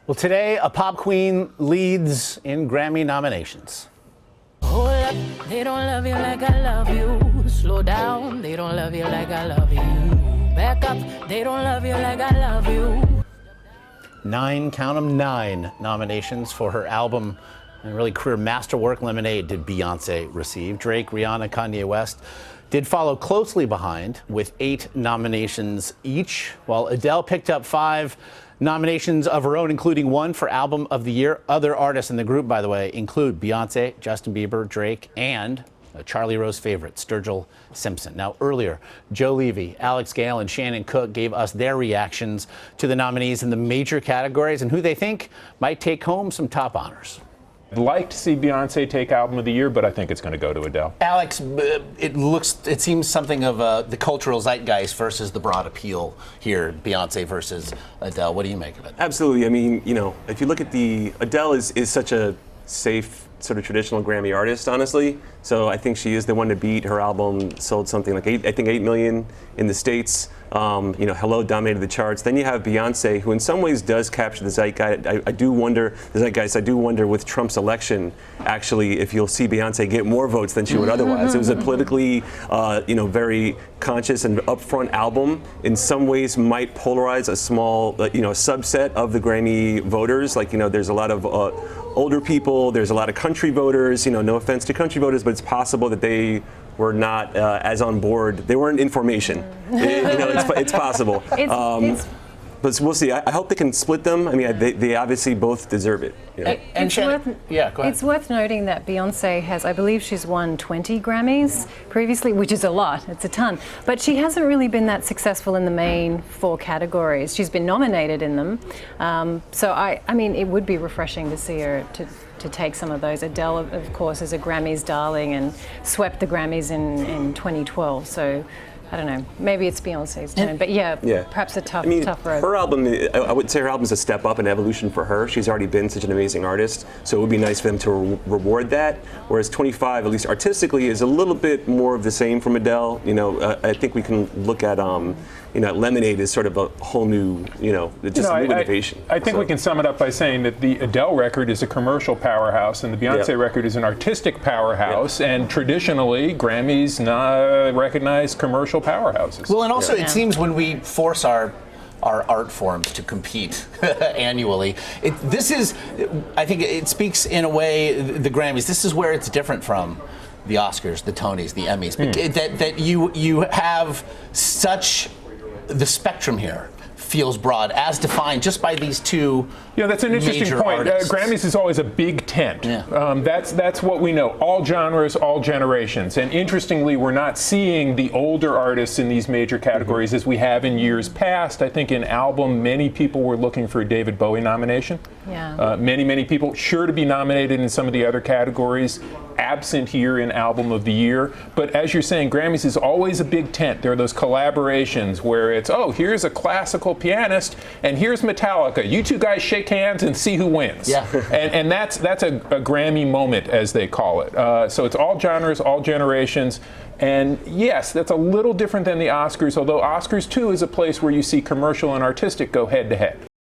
Well, today, a pop queen leads in Grammy nominations. Hold up, they don't love you like I love you. Slow down, they don't love you like I love you. Back up, they don't love you like I love you. 9, count 'em, 9 nominations for her album and really career masterwork Lemonade did Beyonce receive. Drake, Rihanna, Kanye West did follow closely behind with 8 nominations each, while Adele picked up 5 nominations of her own, including 1 for Album of the Year. Other artists in the group, by the way, include Beyonce, Justin Bieber, Drake, and Charlie Rose's favorite, Sturgill Simpson. Now, earlier, Joe Levy, Alex Gale, and Shannon Cook gave us their reactions to the nominees in the major categories and who they think might take home some top honors. I'd like to see Beyonce take Album of the Year, but I think it's going to go to Adele. Alex, it seems something of the cultural zeitgeist versus the broad appeal here, Beyonce versus Adele. What do you make of it? Absolutely. I mean, if you look at Adele is such a safe, sort of traditional Grammy artist, honestly. So I think she is the one to beat. Her album sold something like 8 million in the States. Hello dominated the charts. Then you have Beyonce, who in some ways does capture the zeitgeist. I do wonder with Trump's election, actually, if you'll see Beyonce get more votes than she would otherwise. It was a politically, very conscious and upfront album. In some ways, might polarize a small, subset of the Grammy voters. Like, there's a lot of older people. There's a lot of country voters. No offense to country voters, but it's possible that they were not as on board. They weren't in formation. It's possible. But we'll see. I hope they can split them. I mean, they obviously both deserve it. And go ahead. It's worth noting that Beyonce has, I believe she's won 20 Grammys previously, which is a lot. It's a ton. But she hasn't really been that successful in the main 4 categories. She's been nominated in them. So I mean, it would be refreshing to see her to take some of those. Adele, of course, is a Grammys darling and swept the Grammys in 2012. So I don't know. Maybe it's Beyonce's turn, but perhaps a tough road. Her album, I would say her album is a step up, an evolution for her. She's already been such an amazing artist, so it would be nice for them to reward that. Whereas 25, at least artistically, is a little bit more of the same from Adele. I think we can look at Lemonade is sort of a whole new, new innovation. I think we can sum it up by saying that the Adele record is a commercial powerhouse and the Beyonce record is an artistic powerhouse, and traditionally Grammys recognize commercial powerhouses. Well, and also it seems when we force our art forms to compete annually, I think it speaks in a way, the Grammys, this is where it's different from the Oscars, the Tonys, the Emmys, that you have such, the spectrum here feels broad, as defined just by these 2 that's an interesting point. Grammys is always a big tent. That's what we know. All genres, all generations. And interestingly, we're not seeing the older artists in these major categories as we have in years past. I think in album, many people were looking for a David Bowie nomination. Many people sure to be nominated in some of the other categories, absent here in Album of the Year. But as you're saying, Grammys is always a big tent. There are those collaborations where it's, here's a classical pianist and here's Metallica. You 2 guys shake hands and see who wins. And that's a Grammy moment, as they call it. So it's all genres, all generations. And yes, that's a little different than the Oscars, although Oscars too is a place where you see commercial and artistic go head to head.